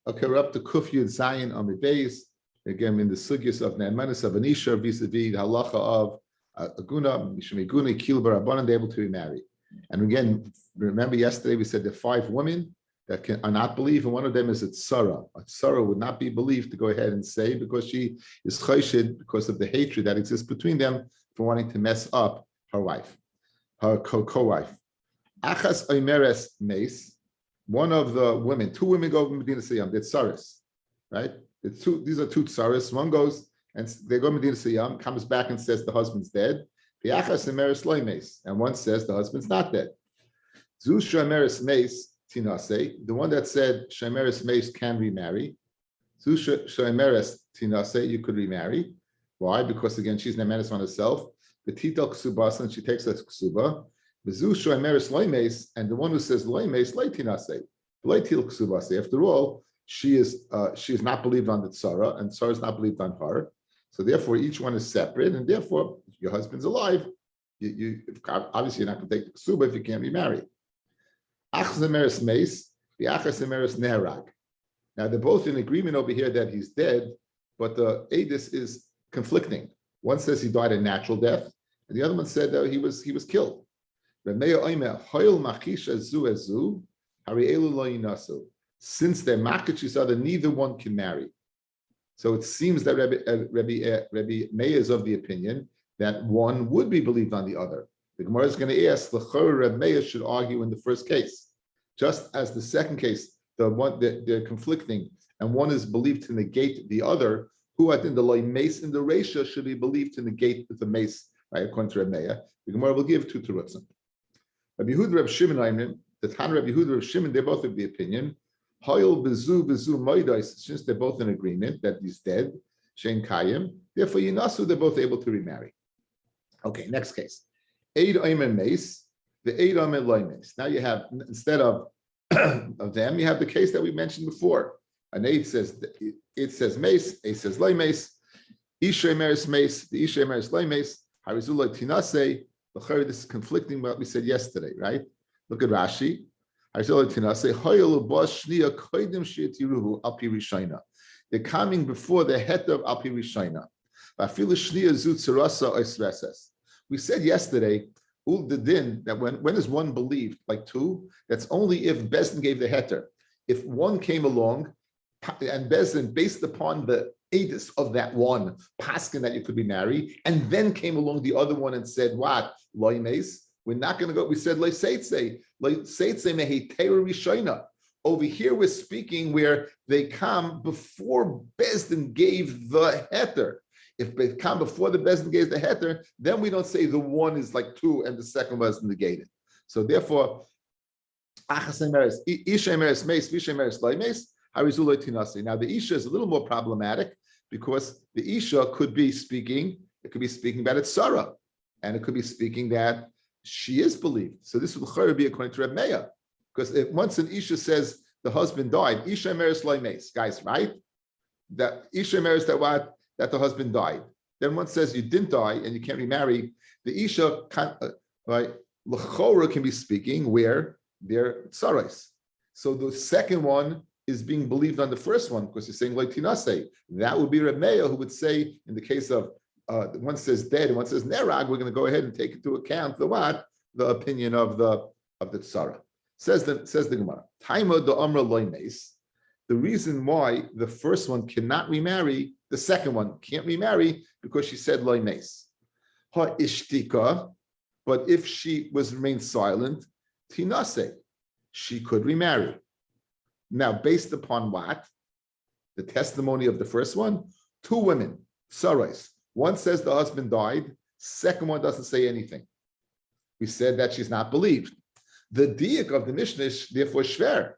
Okay, we're up to Kuf Yud Zayin Amid Beis. Again, in the sugyas of Ne'emanis of Anisha vis-a-vis the halacha of Aguna, Mishum Iguna, Kil Barabanan, they're able to remarry. And again, remember yesterday we said there are 5 women that are not believed, and one of them is a tzara. A tzara would not be believed to go ahead and say because she is chayshid because of the hatred that exists between them for wanting to mess up her wife, her co-wife. Achas oimeres meis, one of the women, 2 women go to Medina Siyam, they're tzaras, right? These are 2 tzaras. One goes and they go to Medina Siyam, comes back and says the husband's dead. The achas oimeres loy meis, and one says the husband's not dead. Zu shomeres meis tinase, the one that said shomeres meis can remarry. Zu shomeres tinase, you could remarry. Why? Because again, she's ne'emanis on herself. The titel ksubas, and she takes a ksuba. Zu shomeres loy meis, and the one who says loy meis loy tinase, loy til ksubase. After all, she is not believed on the tzara, and tzara is not believed on her. So therefore, each one is separate, and therefore, your husband's alive. You obviously you're not going to take the ksuba if you can't remarry. Achzemeres meis, the achzemeres nerag. Now they're both in agreement over here that he's dead, but the edus is conflicting. One says he died a natural death, and the other one said that he was killed. Since they're makach each other, neither one can marry. So it seems that Rabbi Meir is of the opinion that one would be believed on the other. The Gemara is going to ask, the Rabbi Meir should argue in the first case, just as the second case, they're conflicting, and one is believed to negate the other. Who I think the loy mace in the ratio should be believed to negate the mace, right? According to Rabbi Meir, the Gemara will give 2 terutzim. Rabbi Yehuda, Rabbi Shimon, the Tan Rabbi Yehuda, Rabbi Shimon, they're both of the opinion. Hoyel bezu moedos, since they're both in agreement that he's dead, shein kayim. Therefore, yinasu, they're both able to remarry. Okay, next case. Eid oimer mace, the eid oimer loy mace. Now you have, instead of them, you have the case that we mentioned before. An eid says, it says mace, it says loy mace. Isha emeris mace, the isha emeris loy mace. Harizullah tinase. This is conflicting with what we said yesterday, right? Look at Rashi. They're coming before the heter of Alpi Rishayna. We said yesterday, the din that when is one believed, like 2, that's only if Bezdin gave the heter. If one came along and Bezdin, based upon the edus of that one, paskin that you could be married, and then came along the other one and said, what? Loy meis? We're not going to go. We said loy seitze mehi teira rishayna. Over here, we're speaking where they come before Bezdin gave the heter. If they come before the Bezdin gave the heter, then we don't say the one is like 2 and the second was negated. So therefore, now the Isha is a little more problematic because the Isha could be speaking, it could be speaking about its Sarah, and it could be speaking that she is believed. So this would be according to Reb Meir, because if once an Isha says the husband died, Isha meres loy meis, guys, right? That Isha meres that what? That the husband died. Then one says you didn't die and you can't remarry. The Isha right? L'chora can be speaking where they're tsarais. So the second one is being believed on the first one because you're saying like tinase. That would be Reb Meir who would say in the case of one says dead and one says nerag, we're going to go ahead and take into account the what? The opinion of the tsara. Says the Gemara. Taima the amra loy meis. The reason why the first one cannot remarry, the second one can't remarry because she said loy meis. Ha ishtika, but if she remained silent, tinase, she could remarry. Now, based upon what? The testimony of the first one, 2 women, sarais. One says the husband died, second one doesn't say anything. We said that she's not believed. The diak of the Mishnah is therefore shver.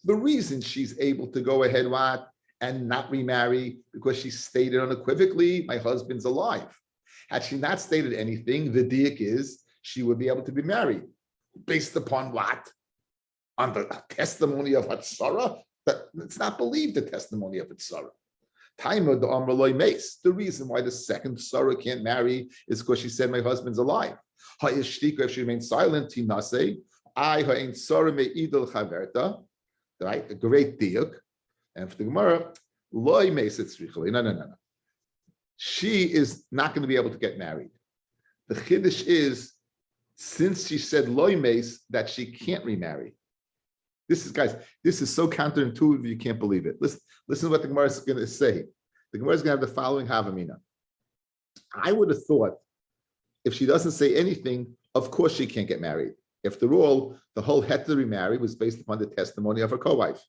The reason she's able to go ahead and not remarry because she stated unequivocally, my husband's alive. Had she not stated anything, the diak is she would be able to be married. Based upon what? On the testimony of Hatzara? It's not believed, the testimony of Hatzara. The reason why the second Sarah can't marry is because she said, my husband's alive. If she remains silent, right? A great diuk. And for the Gemara, loy meis etzrichli. No. She is not going to be able to get married. The chiddush is, since she said loy meis, that she can't remarry. This is so counterintuitive, you can't believe it. Listen to what the Gemara is going to say. The Gemara is going to have the following havamina. I would have thought, if she doesn't say anything, of course she can't get married. After all, the whole het to remarry was based upon the testimony of her co-wife.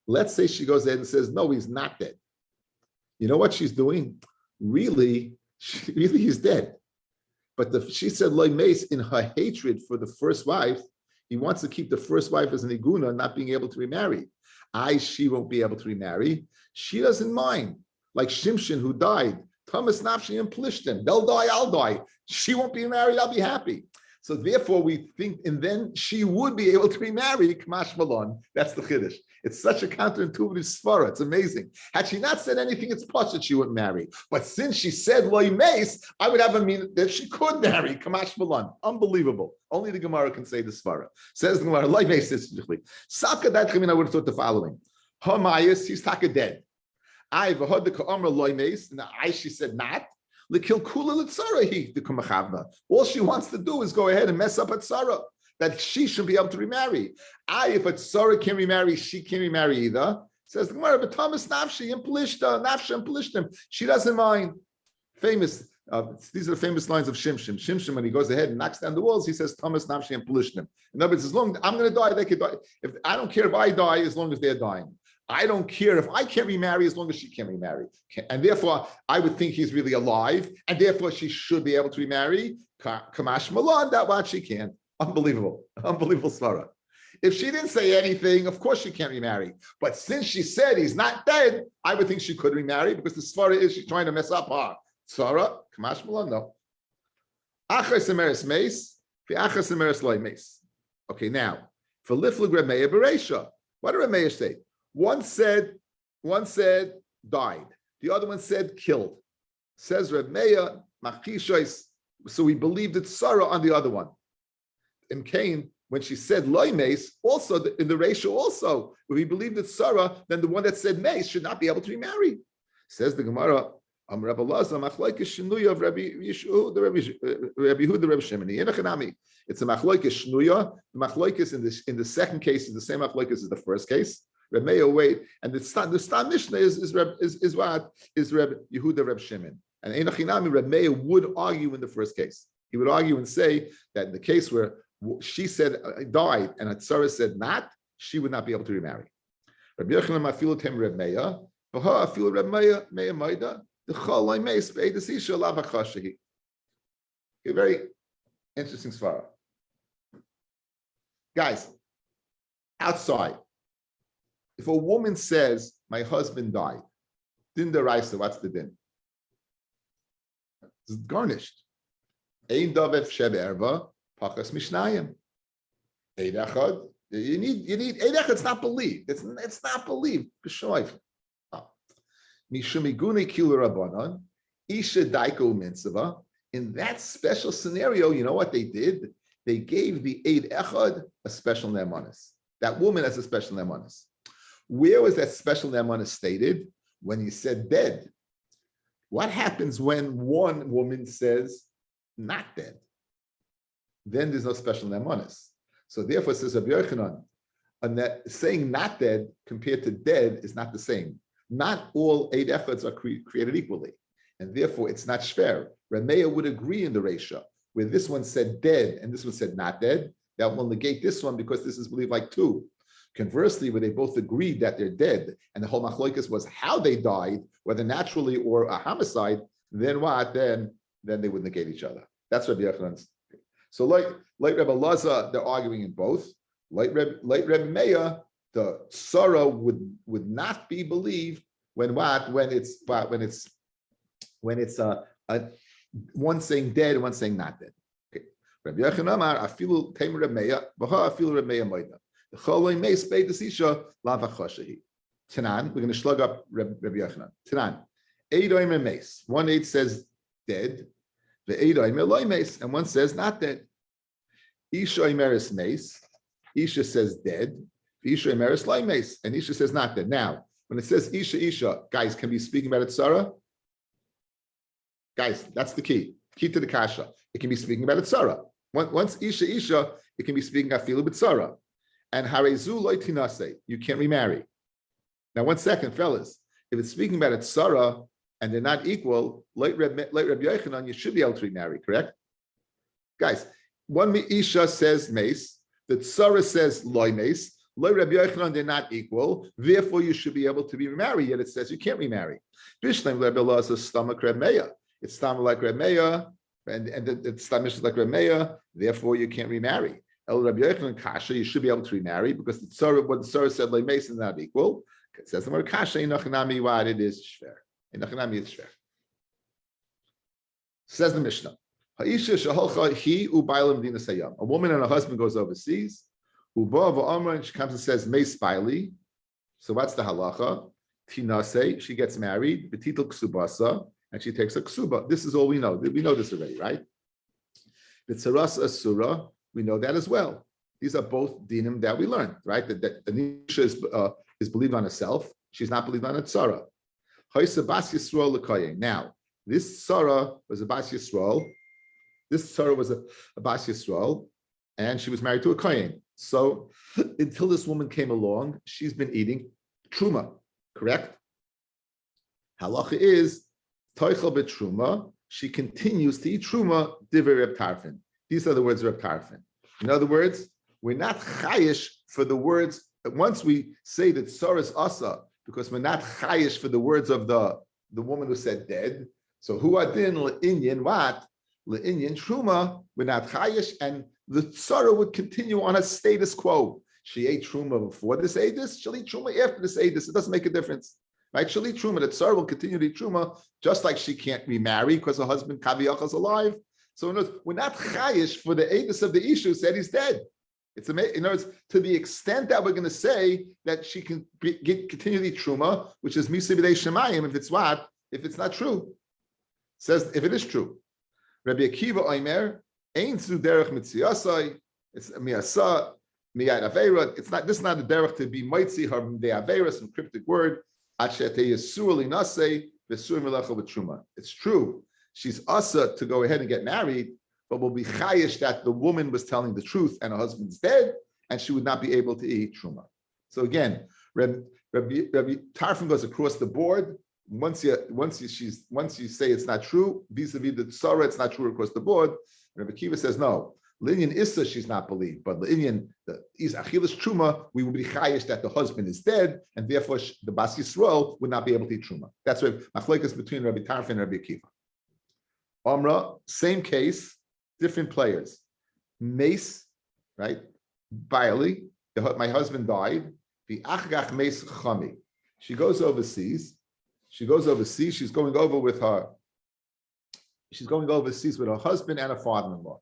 Let's say she goes ahead and says, no, he's not dead. You know what she's doing? Really, he's dead. But she said loy meis in her hatred for the first wife. He wants to keep the first wife as an iguna, not being able to remarry. She won't be able to remarry. She doesn't mind. Like Shimshon, who died. Thomas Nafshi and Plishtim. They'll die, I'll die. She won't be married, I'll be happy. So therefore we think, and then she would be able to remarry Kamash Malon. That's the Chiddush. It's such a counterintuitive svara. It's amazing. Had she not said anything, it's possible she wouldn't marry. But since she said loy meis, I would have a mean that she could marry Kamash Malon. Unbelievable. Only the Gemara can say the svara. Says the Gemara, loy meis specifically. Saka dat chamin, I would have thought the following. Hamayis, he's taka dead. I heard the ka'amra loy meis, and she said not. All she wants to do is go ahead and mess up at Sarah, that she should be able to remarry. If a Sarah can remarry, she can't remarry either. Says the Gemara, but Thomas Nafshi and Plishtim, she doesn't mind. Famous. These are the famous lines of Shimshon. Shimshon, when he goes ahead and knocks down the walls, he says Thomas Nafshi and Plishtim. In other words, as long as I'm going to die, they can die. I don't care if I die, as long as they're dying. I don't care if I can't remarry as long as she can remarry. And therefore, I would think he's really alive, and therefore she should be able to remarry. Kamash Malon, that one she can't. Unbelievable svara. If she didn't say anything, of course she can't remarry. But since she said he's not dead, I would think she could remarry, because the svara is she's trying to mess up her. Svara, Kamash Malon, no. Achas emeres meis, v'achas emeres loy meis. Okay, now, for liflig Reb Meir Bereisha, what did Reb Meir say? One said died. The other one said killed. Says Reb Meir, Machishois, so we believed it's Sarah on the other one. In Cain, when she said loy meis, also in the ratio also, if we believed it's Sarah, then the one that said meis should not be able to remarry. Says the Gemara, Rabbi Lazar, machlokes shnuya of Rabbi Yehuda, Rabbi Shimoni. It's a machlokes shnuya. The machlokes in the second case is the same machlokes as the first case. Reb Meir wait, and the Stam Mishnah is Reb Yehuda Reb Shimon. And Einachinami, Reb Meir would argue in the first case. He would argue and say that in the case where she said died and Hatzara said not, she would not be able to remarry. Reb Yochanan afilu tem Reb Meir, v'ha afilu Reb Meir Meida, the Chalai Meis be'edes isha lav hachashehi. A very interesting svara. Guys, outside. If a woman says, my husband died, din deraisa, what's the din? It's garnished. Ein davev sheb erva, pachas mishnayim. Eid echad, you need eid echad, it's not believed. It's not believed. B'shoif. Mishum igune kilu rabbanon, isha daiko mitzvah. In that special scenario, you know what they did? They gave the eid echad a special nemanis. That woman has a special nemanis. Where was that special nemanis stated? When he said dead. What happens when one woman says not dead? Then there's no special nemanis. So therefore, says Rabbi Yochanan, and that saying not dead compared to dead is not the same. Not all eid echads are created equally, and therefore it's not shver. Rameya would agree in the Reisha, where this one said dead and this one said not dead. That will negate this one because this is believed like two. Conversely, where they both agreed that they're dead, and the whole machloikas was how they died, whether naturally or a homicide, then what? Then they would negate each other. That's Rabbi Yochanan's. So like Rabbi Laza, they're arguing in both. Like Rabbi Meir, the sorrow would not be believed when it's one saying dead and one saying not dead. Okay. Rabbi Yochanan Amar afilu tamer Rabbi Meir, v'ha afilu Rabbi Meir moida. Tanan, we're going to slug up Rabbi Yochanan. Tanan, eidoim meis. One eid says dead, the eidoim loy meis, and one says not dead. Isha imeris meis. Isha says dead. Isha emeris loimes, and Isha says not dead. Now, when it says Isha, guys, can be speaking about it Sarah? Guys, that's the key. Key to the kasha. It can be speaking about it Sarah. Once Isha, it can be speaking afilu with Sarah. And harezu loy tinase, you can't remarry. Now, 1 second, fellas. If it's speaking about it Sarah and they're not equal, like Rabbi Yochanan, you should be able to remarry, correct? Guys, one Isha says mace, the Sarah says loy mace, loy Rabbi Yochanan, they're not equal, therefore you should be able to be remarried, yet it says you can't remarry. Bishlam Rabbi Allah is a stomach Reb Meah. It's stomach like Reb Meah, and the stomach is like Reb Meah, therefore you can't remarry. El Rabbi Yochanan Kasha, you should be able to remarry because the Sarah, what the Sarah said, loy mace is not equal. It says the word Kasha, inachanami, what it is shver. Inachanami is shver. Says the Mishnah. A woman and her husband goes overseas. And she comes and says, Meis Baili. So what's the halacha? Tinase, she gets married, Betitel Ksubasa, and she takes a ksuba. This is all we know. We know this already, right? B'tzaras Asura, we know that as well. These are both dinim that we learned, right? That Anisha is believed on herself. She's not believed on a tzara. Now, this tzara was a bas Yisrael. This tzara was a bas Yisrael, and she was married to a kohen. So until this woman came along, she's been eating truma, correct? Halacha is toichel betruma. She continues to eat truma. Divrei Reb Tarfon. These are the words of Reb Tarfon. In other words, we're not chayish for the words. Once we say that tzara is asa, because we're not chayish for the words of the woman who said dead. So who adin le'inyan what? Le'inyan truma, we're not chayish, and the tzara would continue on a status quo. She ate truma before this edus, she'll eat truma after this edus. It doesn't make a difference, right? She'll eat truma. The tzara will continue to eat truma, just like she can't remarry because her husband Kaviyach is alive. So in other words, we're not chayish for the edus of the issue said he's dead. It's amazing. In other words, to the extent that we're going to say that she can continue to eat truma, which is misa b'dei shemayim, if it's what? If it's not true. Says if it is true. Rabbi Akiva Omer, Ein zu derech mitziyasai. It's miyasa, miyad avera. It's not. This is not a derech to be mitzi her de avera, some cryptic word. Achete yisur linasei v'sur melecha v'truma. It's true. She's asa to go ahead and get married, but will be chayish that the woman was telling the truth and her husband's dead, and she would not be able to eat truma. So again, Rabbi Tarfon goes across the board. Once you say it's not true, vis-a-vis the tzara, it's not true across the board. Rabbi Kiva says no. Linyan Issa, she's not believed, but Linyan is achilas truma. We would be chayish that the husband is dead, and therefore the bas Yisrael would not be able to eat truma. That's why machlokes between Rabbi Tarfon and Rabbi Kiva. Amra, same case, different players. Mace, right? Bailey, my husband died. The achgach mace chami. She goes overseas. She's going over with her. She's going overseas with her husband and her father-in-law.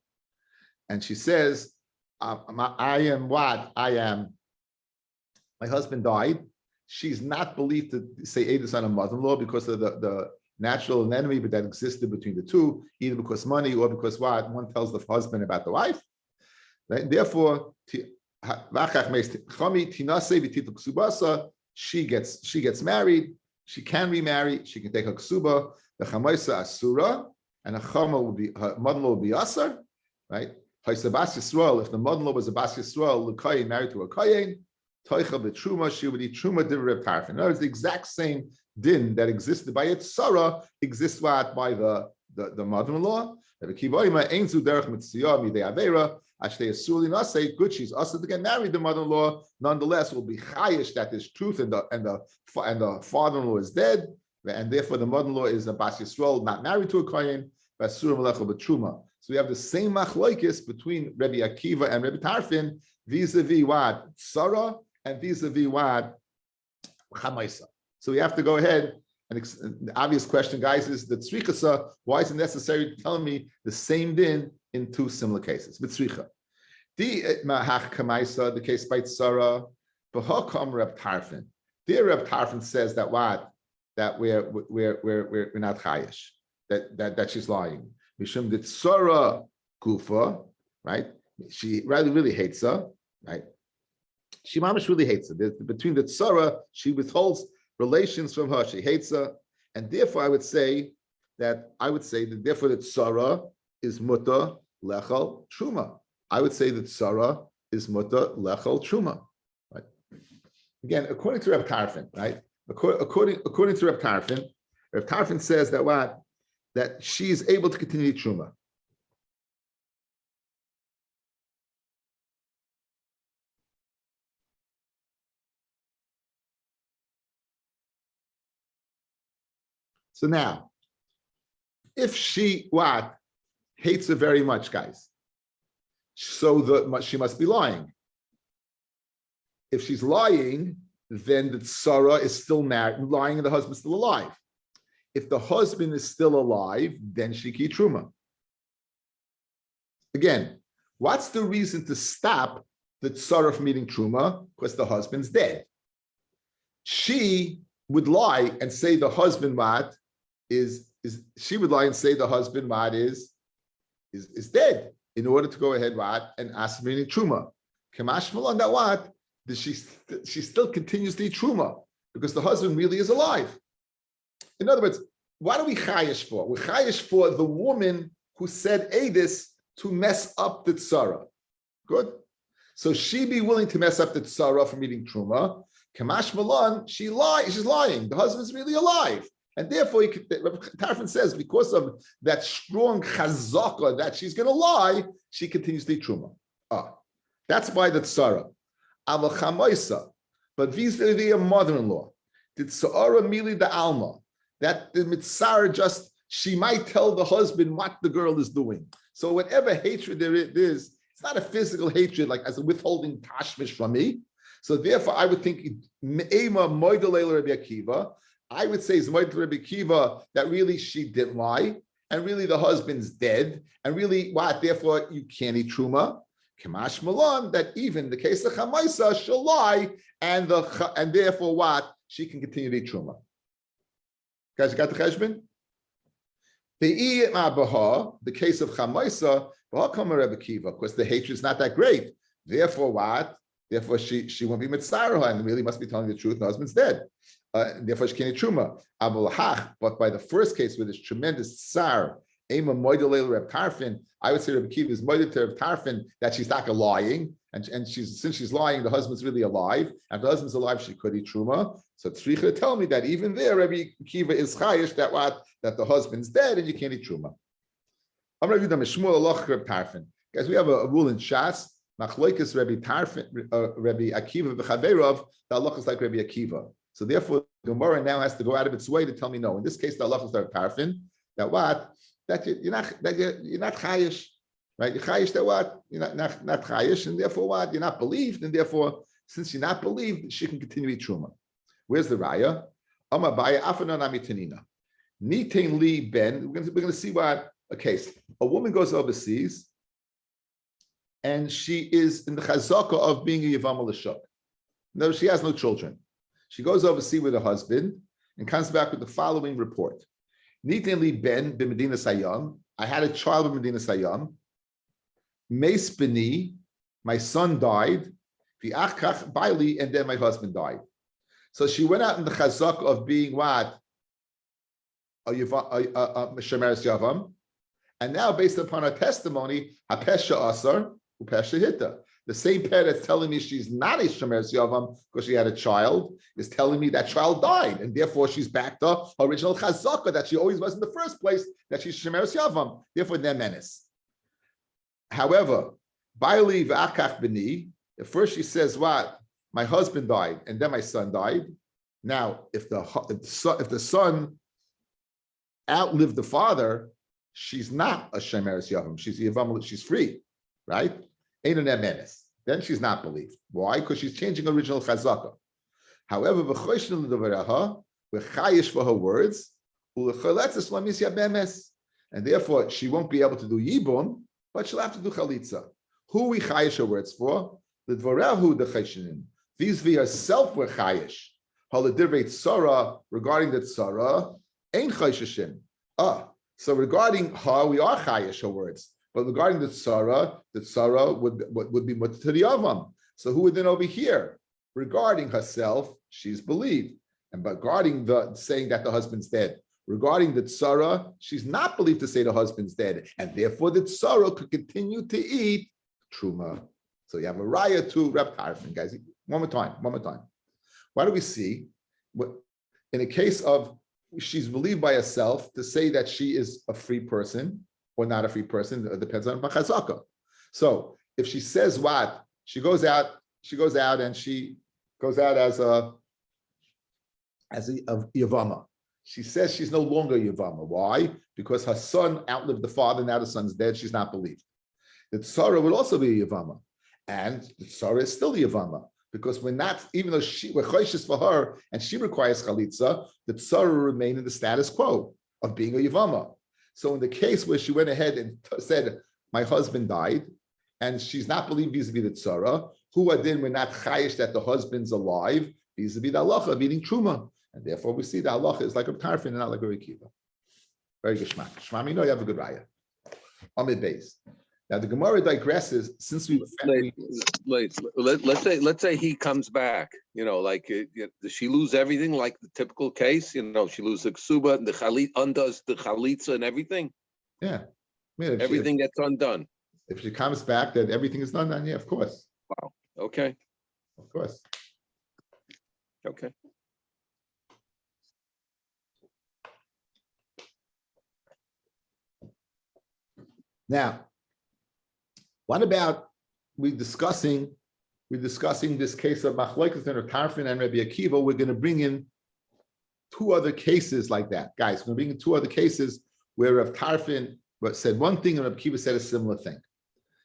And she says, I am what? My husband died. She's not believed to say Edus on her mother-in-law because of the natural enemy but that existed between the two, either because money or because what? One tells the husband about the wife. Right? Therefore, she gets married. She can remarry. She can take a ksuba. The chamaisa asura, and a chama will be her mother-in-law will be asar, right? If the mother-in-law was a bas Yisrael, l'kayin married to a kayin, toicha b'truma, she would eat truma divrei Reb Tarfon. In other words, the exact same din that existed by its Sarah exists what by the mother-in-law. Good, she's also to get married, the mother-in-law, nonetheless will be chayish that there's truth and the father-in-law is dead, and therefore the mother-in-law is a bas Yisrael, not married to a kohen, basura melecha b'truma. So we have the same machlokes between Rabbi Akiva and Rabbi Tarfon vis-a-vis what? Sarah and vis-a-vis what? Chamaisa. So we have to go ahead, and the obvious question, guys, is the tzrichasa. Why is it necessary to tell me the same din in two similar cases? B'tzricha. The case by Tzara, b'hakam Reb Tarfon. Dear Reb Tarfon says that what? That we're not chayish. That she's lying. Mishum the Tzara gufa, right? She really hates her, right? She mamish really hates her. Between the tzara, she withholds relations from her. She hates her, and therefore I would say that therefore the tzara is muta lechal truma. I would say that tzara is muta lechal truma. Right? Again, according to Reb Tarfon, right? According to Reb Tarfon says that what? That she is able to continue truma. So now, if she hates her very much, guys, so she must be lying. If she's lying, then the tzara is still married, lying, and the husband's still alive. If the husband is still alive, then she ki truma. Again, what's the reason to stop the tzara from eating truma? Because the husband's dead. She would lie and say the husband is dead in order to go ahead and ask him eating truma. Kamash malon that she still continues to eat truma because the husband really is alive. In other words, what are we chayish for? We're chayish for the woman who said Adis to mess up the tzara. Good. So she be willing to mess up the tzara from eating truma. Kamash malon, she's lying. The husband's really alive. And therefore, Tarfon says, because of that strong chazaka that she's going to lie, she continues to eat truma. That's by the tzara. Aval chamaisa, but vis-a-vis a mother-in-law, did tzara mili the alma, that the mitzar she might tell the husband what the girl is doing. So whatever hatred there is, it's not a physical hatred, like as a withholding tashmish from me. So therefore, I would think Ema Moidalel Rabbi Akiva. I would say Zmoid Rabbi Akiva that really she didn't lie, and really the husband's dead, and really therefore you can't eat truma. Kamash Malon, that even the case of Chamaisa, she'll lie, and therefore she can continue to eat truma. Guys, you got the cheshbon? The case of Chamaisa, because the hatred is not that great. Therefore Therefore she won't be mitzarah and really must be telling the truth. The husband's dead. Therefore she can't eat truma. But by the first case with this tremendous tsar, Ema Moidalel Reb Tarfon, I would say Rabbi Akiva is Moidal to Reb Tarfon that she's not lying, and since she's lying, the husband's really alive. And if the husband's alive, she could eat truma. So tzricha tell me that even there, Rabbi Akiva is chayish that the husband's dead and you can't eat truma. Guys, we have a rule in Shas. Machloikas Rabbi Tarfon, Rabbi Akiva v'chaverov. The halacha is like Rabbi Akiva. So therefore, Gemara now has to go out of its way to tell me no. In this case, the halacha is Rabbi Tarfon. That you're not chayish, right? You're chayish that you're not chayish, and therefore you're not believed, and therefore since you're not believed, she can continue to eat truma. Where's the raya? Amabaya afanon amitanina. Nitain li ben. We're going to see what a case. A woman goes overseas, and she is in the chazaka of being a Yevamot l'shuk. No, she has no children. She goes overseas with her husband and comes back with the following report. Nitin li ben b'Medina Sayam. I had a child in Medina Sayam. Meis b'ni, my son died. V'achkach baili, and then my husband died. So she went out in the chazak of being what? A shemeres yavam. And now, based upon her testimony, hapesha asar upesha hita. The same pair that's telling me she's not a shemeres yavam because she had a child is telling me that child died, and therefore she's back to her original chazaka that she always was in the first place, that she's shemeres yavam. Therefore, they're menace. However, baili v'akach b'ni. At first she says, "What? My husband died, and then my son died." Now, if the son outlived the father, she's not a shemeres yavam. She's a yavam. She's free, right? Ain't an menace. Then she's not believed. Why? Because she's changing original chazaka. However, we're chayish for her words, and therefore she won't be able to do yibum, but she'll have to do chalitza. Who we chayish her words for? The dvarahu the chayshinin. These via herself were chayish. Haladirveit tzara regarding the tzara ain't chayshishim. So regarding her, we are chayish her words. But regarding the tzara would be mutter to the yavam. So who would then over here, regarding herself, she's believed. And regarding the saying that the husband's dead, regarding the tzara, she's not believed to say the husband's dead. And therefore the tzara could continue to eat truma. So you have a raya to Reb Tarfon, guys. One more time. Why do we see? In a case of she's believed by herself to say that she is a free person or not a free person, it depends on Chazaka. So if she says what, she goes out and she goes out as a Yevamot. She says she's no longer Yevamot. Why? Because her son outlived the father, now the son's dead, she's not believed. The Tzara would also be a Yevamot. And the Tzara is still Yevamot. Because we're not, even though we're choishes for her and she requires chalitza, the tzara will remain in the status quo of being a yevama. So in the case where she went ahead and said, my husband died, and she's not believed vis-a-vis the tzara, who are then we're not chayish that the husband's alive vis-a-vis the halacha of eating truma. And therefore we see the halacha is like a tarfin and not like a rekiva. Very good shmak. Shmam, you know you have a good raya. Amid base. Now the Gemara digresses since let's say he comes back. Does she lose everything like the typical case? She loses the ksuba and the chalit undoes the chalitza and everything. Yeah, everything gets undone. If she comes back, then everything is done. Then yeah, of course. Wow. Okay. Of course. Okay. Now, what about we're discussing this case of Machlokes and Tarfon and Rabbi Akiva? We're going to bring in two other cases like that, guys. We're going to bring in two other cases where Rav Tarfon said one thing and Rabbi Akiva said a similar thing.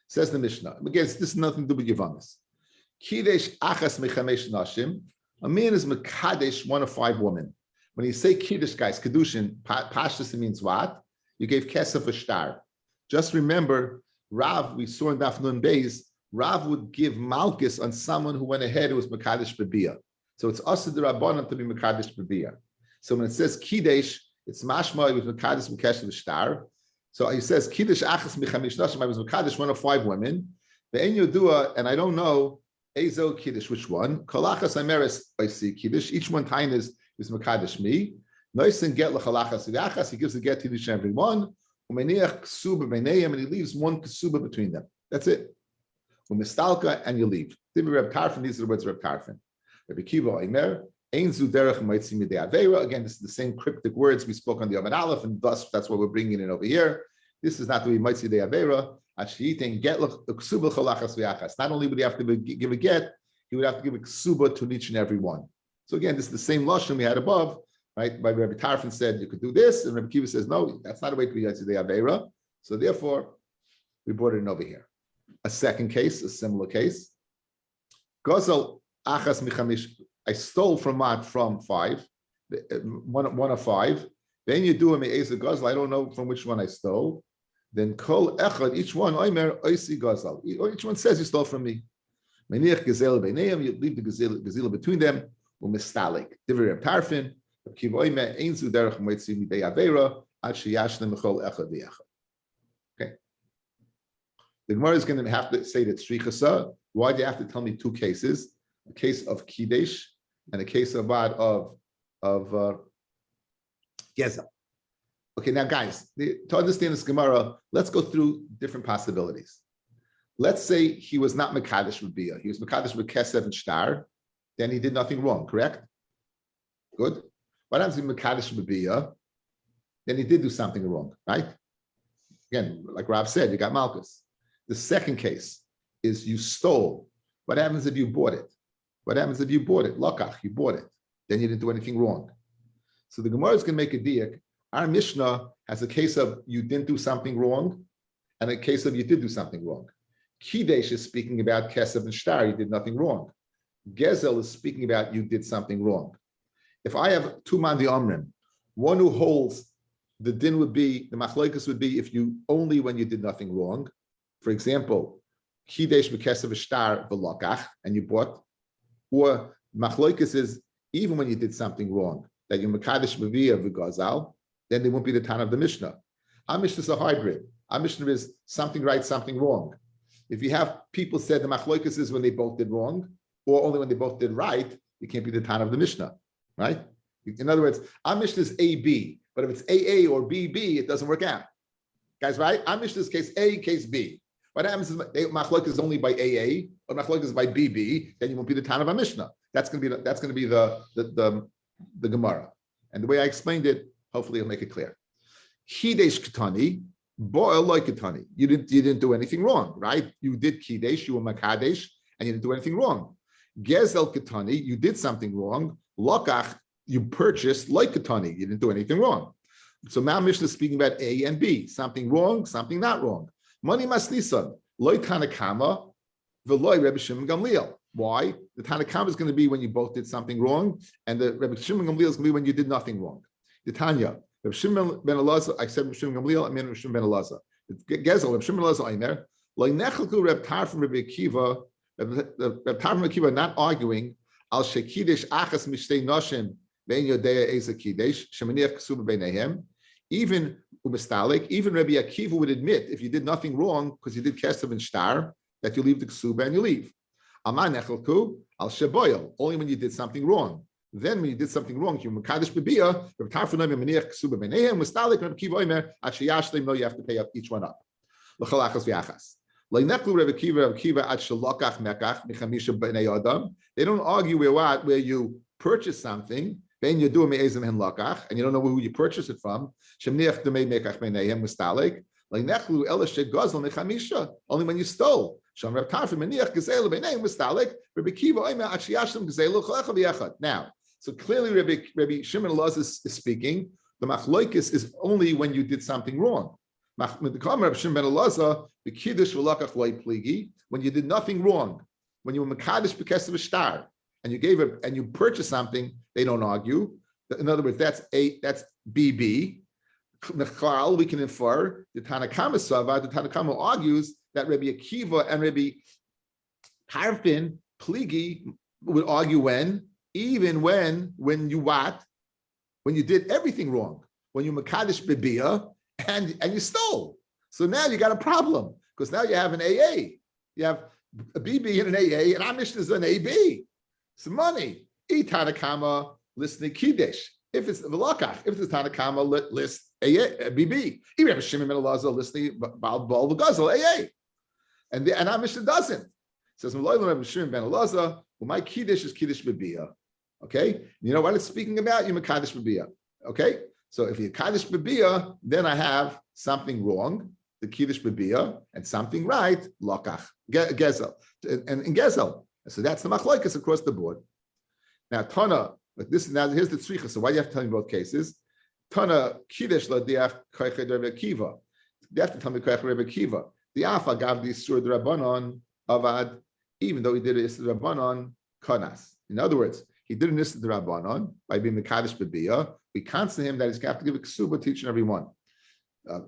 Says the Mishnah. Again, this is nothing to do with Yevamis. Kidesh achas mechamesh nashim. A man is mekadesh, one of 5 women. When you say kiddush, guys, kedushin, pashtus, it means what? You gave kesef a shtar. Just remember, Rav, we saw in Daf Nun Beis, Rav would give malchus on someone who went ahead who was mekadesh bebia. So it's also the rabbanon to be mekadesh bebia. So when it says kiddush, it's mashma, it was mekadesh mekadesh v'shtar. So he says kiddush achas michamish nashim. I was mekadesh, one of 5 women. The en yodua, and I don't know ezo kiddush, which one? Kolachas ameres I see kiddush. Each one time is mekadesh me. Noisen get lechalachas v'achas. He gives the get to each and every one. And he leaves one ksuba between them. That's it. Umistalka, and you leave. Reb Tarfon, these are the words of Reb Tarfon. Rabbi Kiva Omer, Ein zu derech moitzi midei aveira. Again, this is the same cryptic words we spoke on the Yom Aleph, and thus that's what we're bringing in over here. This is not the way moitzi dei aveira. Ashiyiten get ksuba chalachas v'achas. Not only would he have to give a get, he would have to give a ksuba to each and every one. So again, this is the same lashon we had above. Right? By Rabbi Tarfon said you could do this, and Rabbi Kiva says no, that's not a way to be Yatzidei Aveira. So therefore, we brought it in over here. A second case, a similar case. Gozal achas michamish. I stole from 5, one of 5. Then you do a me'ez gozal. I don't know from which one I stole. Then kol echad, each one oimer oisi gozal. Each one says you stole from me. Meniach gezel beineim. You leave the gezela between them. Umistalik. Divrei Reb Tarfon. Okay. The Gemara is going to have to say that tzrichasa. Why do you have to tell me 2 cases? A case of kiddush and a case of gezel. Okay, now guys, to understand this Gemara, let's go through different possibilities. Let's say he was not mekadesh with bia. He was mekadesh with kesef and shtar. Then he did nothing wrong. Correct? Good. What happens in Mekadesh B'Biyah? Then he did do something wrong, right? Again, like Rav said, you got Malchus. The second case is you stole. What happens if you bought it? What happens if you bought it? Lokach, you bought it. Then you didn't do anything wrong. So the Gemara is going to make a diak. Our Mishnah has a case of you didn't do something wrong and a case of you did do something wrong. Kidesh is speaking about Kesef and Shtar, you did nothing wrong. Gezel is speaking about you did something wrong. If I have 2 mandi omrim, one who holds the din would be, the machlokes would be if you only when you did nothing wrong. For example, kidesh b'kesav shtar v'lokach, and you bought, or machlokes is even when you did something wrong, that you mekadesh b'viyah v'gazal, then they won't be the tan of the Mishnah. Our Mishnah is a hybrid. Our Mishnah is something right, something wrong. If you have people said the machloikus is when they both did wrong, or only when they both did right, you can't be the Tana of the Mishnah, right? In other words, our Mishnah is AB, but if it's AA or BB, it doesn't work out. Guys, right? Our Mishnah is case A, case B. What happens is machloikus is only by AA, or machloikus is by BB, then you won't be the Tana of a Mishnah. That's going to be the Gemara. And the way I explained it, hopefully it'll make it clear. Kidesh Ketani, Bo'el Loi Ketani. You didn't do anything wrong, right? You did Kidesh, you were Makadesh, and you didn't do anything wrong. Gezel Ketani, you did something wrong. Lokach, you purchased Loi Ketani. You didn't do anything wrong. So now Mishnah is speaking about A and B, something wrong, something not wrong. Mani Masnisan, Loi Tanakama, Veloy Rebbe Shimon Gamliel. Why? The Tanakama is going to be when you both did something wrong, and the Rebbe Shimon Gamliel is going to be when you did nothing wrong. The Tanya, Rebbe Shimon ben Elazar, I said Rebbe Shimon Gamliel, I mean Rebbe Shimon ben Elazar. Gezel, Rebbe Shimon ben Elazar, Aimer, Loi Nechelku Reb Tar from Rebbe Akiva, Reb Tar from Akiva not arguing, Al Shekidesh Achas Mishtei Noshim, Ben Yodea Eza Kidesh, Shemaniach Ksuba Beinehem, even Umestalik, even Rabbi Akiva would admit if you did nothing wrong because you did Kesav and Shtar, that you leave the Ksuba and you leave. Aman Nechelku al Sheboil, only when you did something wrong. Then when you did something wrong, you Makadesh Bebia, Rabbi Tarfunim Maniach Ksuba Beinehem, Umestalik, Rabbi Akiva Omer, Ashiyashlim, no, you have to pay up each one up. L'chalachas v'achas. Leineklu Rabbi Akiva ad Shalokach Mekach Michamisha Bnei Adam. They don't argue where you purchase something. Ben you do me'ezim hen lakach, and you don't know who you purchase it from. Shemniach demei mekach b'neihem mustalik. Like nechlu elashe gazel mechamisha. Only when you stole. Sham Reb Tarfim meniach gazelu b'neihem mustalik. Rabbi Kiva oimer achiyashim gazelu chalecha v'yachad. Now, so clearly Rabbi Shimon Elazar is speaking. The machloikis is only when you did something wrong. Rabbi Shimon Elazar the kiddush v'lakach loy pligi, when you did nothing wrong, when you were mekadesh b'kesav v'shtar, and you gave it and you purchased something, they don't argue. In other words, that's BB. We can infer the Tanakama Sava. The Tanakama argues that Rabbi Akiva and Rabbi Harfin Pligi would argue even when you did everything wrong, when you makadesh bebia and you stole. So now you got a problem because now you have an AA. You have a BB and an AA, and our Mishnah is an AB. Some money. Tanakama list the Kiddush. If it's Velakach, if it's Tanakama list BB. Even if Shimon ben Elazar list the Baal Gazel AA. And our Mishnah doesn't. It says Shimon ben Elazar, well, my Kiddush is Kiddush Bebia. Okay? You know what it's speaking about? You Makadesh Bebia. Okay? So if you Kaddish Bebia, then I have something wrong, the Kiddush Bebia, and something right, Lokach, Gezel, and Gezel. So that's the machloikas across the board. Now, Tana, but this now here's the tzricha. So why do you have to tell me both cases? Tana Kiddush ladiach koiched Rebbe Akiva. They have to tell me koiched Rebbe Akiva. The Afa gav the Isur the Rabbanon avad, even though he did it the Rabbanon kanas. In other words, he didn't listen to the Rabbanon by being Mekadesh Bebia. We counsel him that he's got to give a ksuba to each and every one.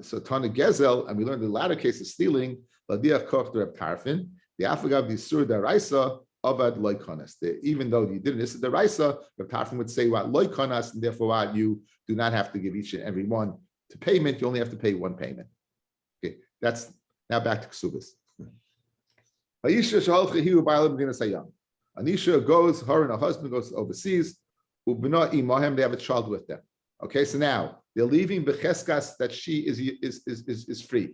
So Tana Gezel, and we learned the latter case of stealing, ladiach koich the Reb Tarfin. The Afa gav the Isur the Raisa. Avad loikonas. Even though you didn't listen to the Raisa, the Tarfim would say what loikonas, and therefore what you do not have to give each and every one to payment. You only have to pay one payment. Okay, that's now back to Ksubas. Anisha goes, her and her husband goes overseas. They have a child with them. Okay, so now they're leaving becheskas that she is free.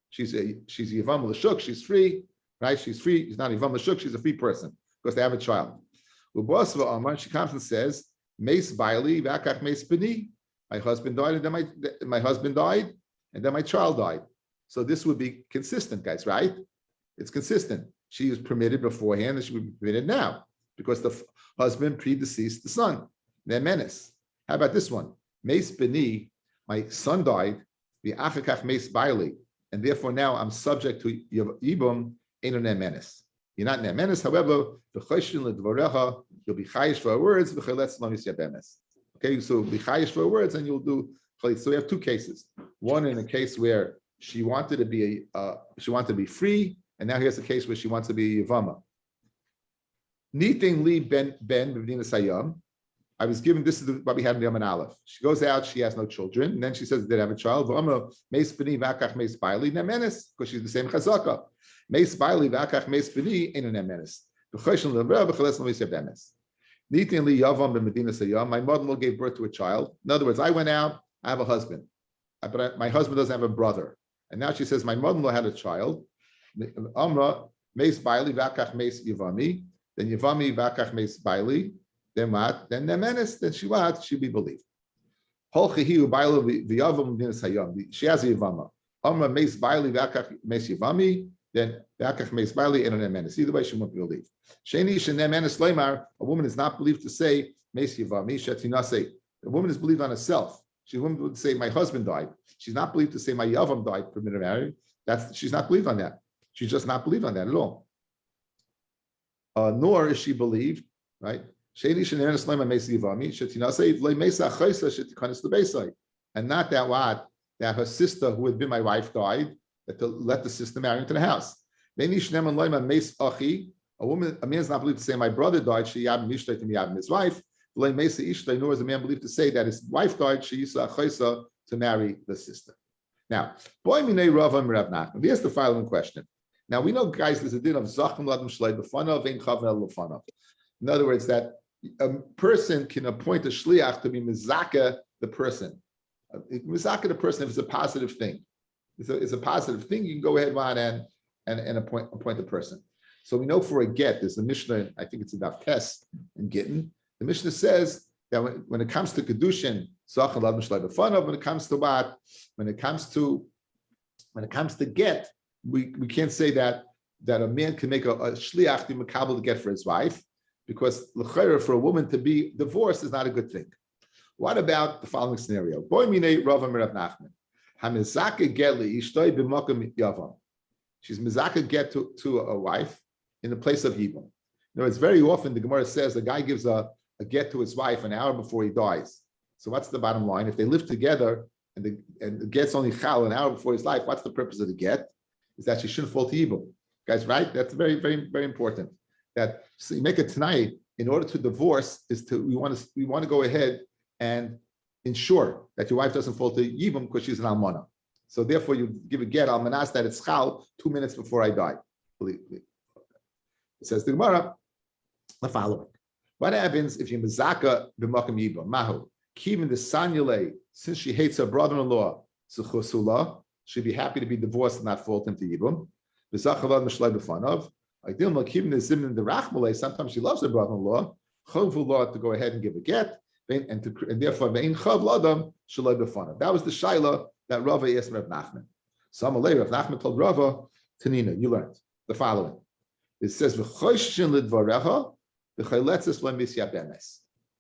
She's Yevamot l'shuk. She's free. Right? She's free. She's not Yevamot l'shuk. She's a free person because they have a child. She comes and says, "Meis baili v'akach meis b'ni." My husband died, and then my husband died, and then my child died. So this would be consistent, guys. Right? It's consistent. She was permitted beforehand, and she would be permitted now because the husband predeceased the son. They're menace. How about this one? Meis b'ni. My son died. V'achakach meis baili, and therefore now I'm subject to Yibum. You're not nemenis. However, you'll be chayish for words. Okay, so be chayish for words, and you'll do. So we have two cases. One in a case where she wanted to be free, and now here's a case where she wants to be yavama. Nitin li ben b'vdina sayam. I was given this is what we had in the Yom and Aleph. She goes out, she has no children, and then she says they have a child. Because she's the same chazaka. Meis Baili v'akach meis b'ni ein an emenes. B'choshon l'Rabbi b'chales l'meis yabemes. Nitin li yavam b'medina sayam. My mother-in-law gave birth to a child. In other words, I went out, I have a husband, but my husband doesn't have a brother. And now she says, my mother-in-law had a child. Amra, meis Baili v'akach meis Yevami. Then Yevami v'akach meis Baili. Then what? Then nemenes. Then she what? She be believed. She has a Yevama. Amra meis Baili v'akach meis Yevami. Then v'akach meis Baili and a nemenes. Either way, she won't be believed. Sheni shenemenes leimar. A woman is not believed to say meis Yevami. Shetinase. A woman is believed on herself. She would say, my husband died. She's not believed to say, my Yavam died for marriage. She's not believed on that. She's just not believed on that at all. Nor is she believed, right? And not that what? That her sister, who had been my wife, died, that to let the sister marry into the house. A man's not believed to say, my brother died, she yabim mishtay to yabim his wife. Nor is a man believed to say that his wife died, she used to marry the sister. Now, here's the following question. Now, we know, guys, there's a din of zachem ladam shlei b'fanav vein chavna l'fanav. In other words, that a person can appoint a shliach to be mizaka the person. Mizaka the person if it's a positive thing. It's a positive thing, you can go ahead and appoint the person. So we know for a get, there's the Mishnah, I think it's a Daf Tes in Gittin. The Mishnah says that when it comes to Kedushin, zachem ladam shlei b'fanav, when it comes to what? When it comes to get, we can't say that a man can make a shliach to makabel to get for his wife, because l'chayra for a woman to be divorced is not a good thing. What about the following scenario? Boy minei Rav Rav Nachman. Hamizaka get li'ishtoi b'makom yavam. She's mizaka get to a wife in the place of yibum. Now, it's very often the Gemara says the guy gives a get to his wife an hour before he dies. So what's the bottom line? If they live together and the get's only chal an hour before his life, what's the purpose of the get? Is that she shouldn't fall to yibum. Guys, right? That's very, very, very important. That so you make it tonight in order to divorce we want to go ahead and ensure that your wife doesn't fall to yibum because she's an almana. So therefore, you give a get almanas that it's chal 2 minutes before I die. Believe. It says the Gemara the following: what happens if you mezaka b'makom yibum? Mahu kivin the sanyule, since she hates her brother-in-law, zuchusula, she'd be happy to be divorced and not fall into yibum. V'zachavad mishlei b'fanav. Sometimes she loves her brother-in-law. To go ahead and give a get, and therefore that was the shaila that Rava asked Rav Nachman. So Amalei Rav Nachman told Rava, Tanina, you learned the following. It says,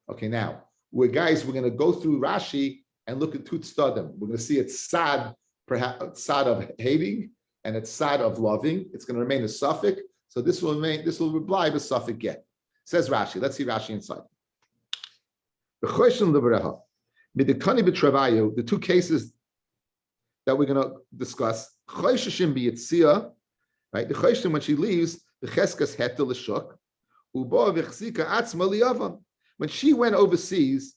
okay, now we're going to go through Rashi and look at Tut Stadim. We're going to see it's sad, perhaps sad of hating, and it's sad of loving. It's going to remain a suffix. So this will reply the suffix get. Says Rashi. Let's see Rashi inside. The two cases that we're going to discuss. Right? The Choshen, when she leaves, the Cheskas hetel l'shuk. When she went overseas,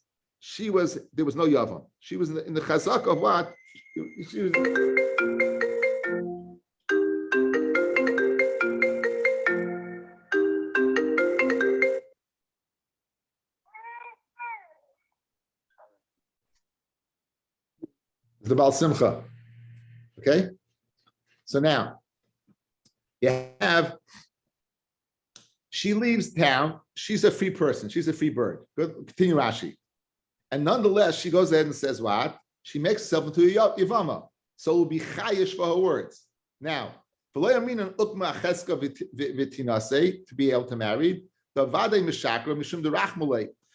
there was no yavam. She was in the chazak of what? She was. The Baal Simcha. Okay? So now, she leaves town. She's a free person. She's a free bird. Good. Continue Rashi. And nonetheless, she goes ahead and says what? She makes herself into a Yevama. So it will be chayish for her words. Now, to be able to marry, in other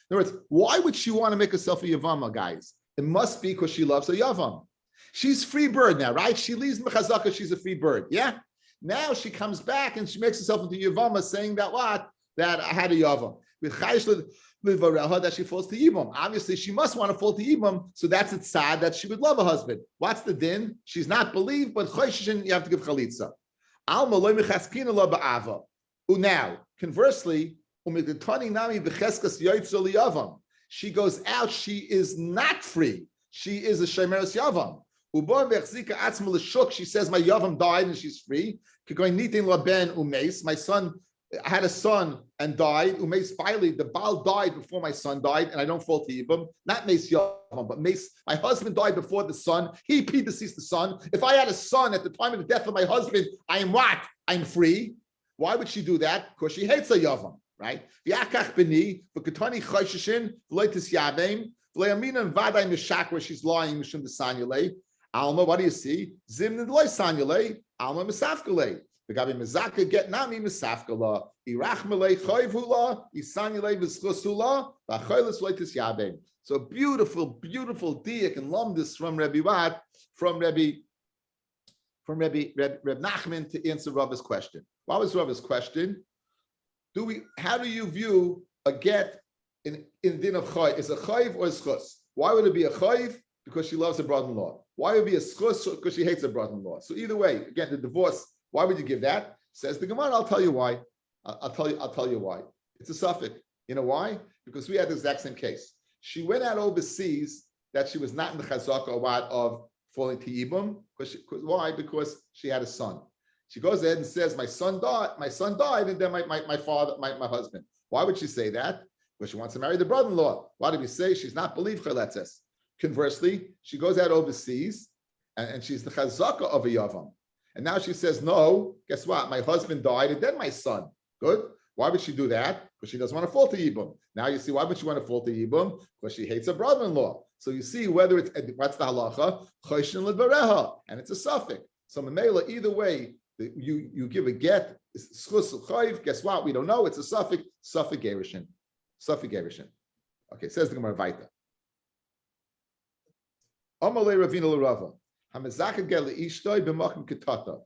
words, why would she want to make herself a Yevama, guys? It must be because she loves a Yavam. She's free bird now, right? She leaves Mechazaka, she's a free bird, yeah? Now she comes back and she makes herself into Yavama, saying that what? That I had a Yavam. With Chayish that she falls to Yibam. Obviously, she must want to fall to Yibam, so that's it sad that she would love a husband. What's the din? She's not believed, but Chayshin, you have to give Chalitza. Alma loy mechaskina lo ba'ava. Now, conversely, she goes out, she is not free. She is a Shemeres Yavam. She says, my Yavam died and she's free. My son, I had a son and died. The Baal died before my son died, and I don't fall to Yibam. Not Meis Yavam, but my husband died before the son. He predeceased the son. If I had a son at the time of the death of my husband, I am what? I'm free. Why would she do that? Because she hates a Yavam, right? Where she's lying, Alma, what do you see? Zimnid loy sanyale, Alma misafkale. The Gabi Mizaka get nami misafkala. Irachmale choivula, Isanyale vischusula, Bachoilis loitis yabem. So beautiful, beautiful diak and lumdis from Rabbi Wat, from Rabbi Nachman to answer Rava's question. What was Rava's question? How do you view a get in din of chayv? Is a chayv or a schus? Why would it be a chayv? Because she loves her brother-in-law. Why would it be a schus? Because she hates her brother-in-law. So either way, again, the divorce. Why would you give that? Says the Gemara. I'll tell you why. I'll tell you why. It's a suffix. You know why? Because we had the exact same case. She went out overseas that she was not in the chazaka of falling to Yibum. Why? Because she had a son. She goes ahead and says, my son died, and then my husband. Why would she say that? Because she wants to marry the brother-in-law. Why did we say she's not believed chaletzes? Conversely, she goes out overseas and she's the chazaka of a yavam. And now she says, no, guess what? My husband died and then my son. Good. Why would she do that? Because she doesn't want to fall to Yibum. Now you see, why would she want to fall to Yibum? Because she hates her brother-in-law. So you see whether it's, what's the halacha? Choshen l'dvareha. And it's a suffix. So Mamela, either way, you give a get, schus l'chayv, guess what? We don't know. It's a suffix, suffix gerushin. Suffix gerushin. Okay, says the Gemara Vaita. Amalei Ravina l'Rava. Hamazakad gel le'ishtoi b'makim ketata.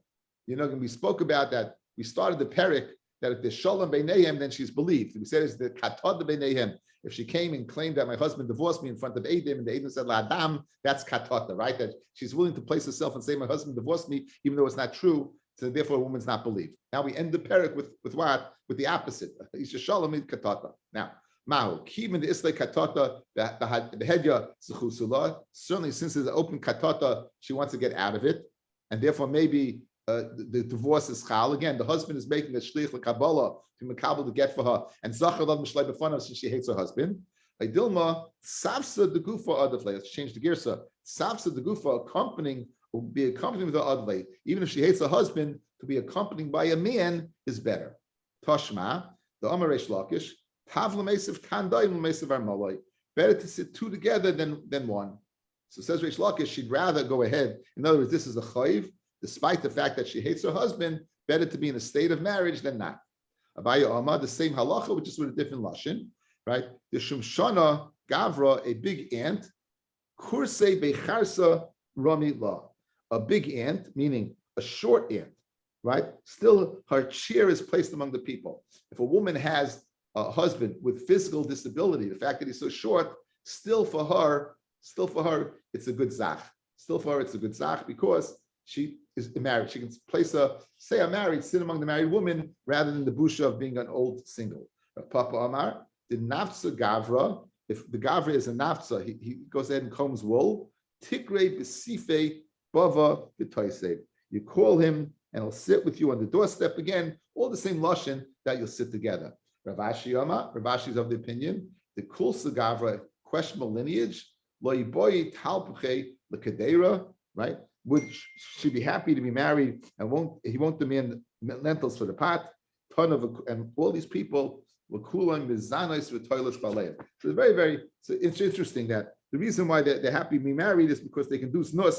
You know, when we spoke about that, we started the perik that if there's shalom beinehem, then she's believed. We said it's the katata beinehem. If she came and claimed that my husband divorced me in front of Eidim, and the Eidim said la'adam, that's katata, right? That she's willing to place herself and say my husband divorced me, even though it's not true. So therefore, a woman's not believed. Now we end the perik with what? With the opposite. Isha shalom is katata. Now. Mahu, Kivin the Islay Katata, the Hedya Zechusula. Certainly, since there's an open Katata, she wants to get out of it. And therefore, maybe the divorce is Chal. Again, the husband is making a Shlich Kabbalah to Makabal to get for her. And Zachar Mishlai Befanav, since she hates her husband. Dilma, Sapsa the Gufa Adavle. Let's change the Girsa. Sapsa the Gufa accompanying, will be accompanying with the Adavle. Even if she hates her husband, to be accompanied by a man is better. Tashma, the Amaresh Lakish. Better to sit two together than one. So says Reish Lakish, she'd rather go ahead. In other words, this is a chayiv, despite the fact that she hates her husband, better to be in a state of marriage than not. Abaya Amma, the same halacha, which is with a different lashon, right? The Shumshana Gavra, a big ant, Kursei Becharsa Rami La, a big ant, meaning a short ant, right? Still, her cheer is placed among the people. If a woman has a husband with physical disability, the fact that he's so short, still for her, it's a good zach. Still for her, it's a good zach because she is married. She can place say I'm married, sit among the married women rather than the busha of being an old single. Papa Amar, the nafsa gavra, if the gavra is a nafsa, he goes ahead and combs wool. Tikre b'sife bava b'toisev. You call him and he'll sit with you on the doorstep again, all the same lashon that you'll sit together. Ravashi is of the opinion the kul sagavra, questionable lineage, loiboy talpuche lekadera, right? Would she be happy to be married and he won't demand lentils for the pot? And all these people were kulang mizanos with toilets balei. So it's interesting that the reason why they're happy to be married is because they can do snus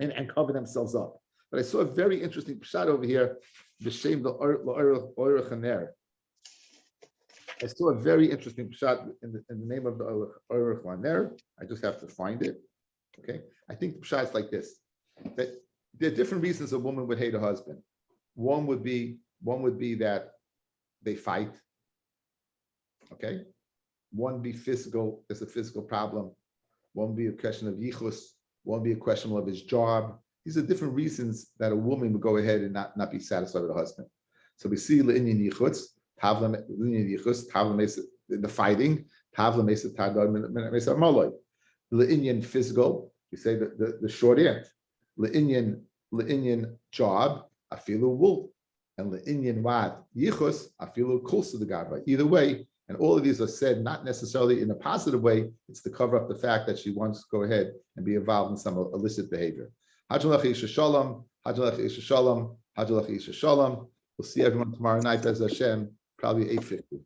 and cover themselves up. But I saw a very interesting pshat over here, the shame the Oirach. I saw a very interesting pshat in the name of the Oirach Laner. I just have to find it. Okay, I think the pshat is like this: that there are different reasons a woman would hate a husband. One would be that they fight. Okay, one would be physical. There's a physical problem. One would be a question of yichus. One would be a question of his job. These are different reasons that a woman would go ahead and not be satisfied with a husband. So we see le'inyan yichus, the fighting, the Indian physical. We say the short end. Le'inyan job, afilu wool. And le'inyan what? Yichus, afilu kulsa the gava. Either way, and all of these are said not necessarily in a positive way. It's to cover up the fact that she wants to go ahead and be involved in some illicit behavior. Hajjalach Isha Shalom, Hajjalach Isha Shalom, Hajjalach Isha Shalom. We'll see everyone tomorrow night, as Hashem, probably 8:50.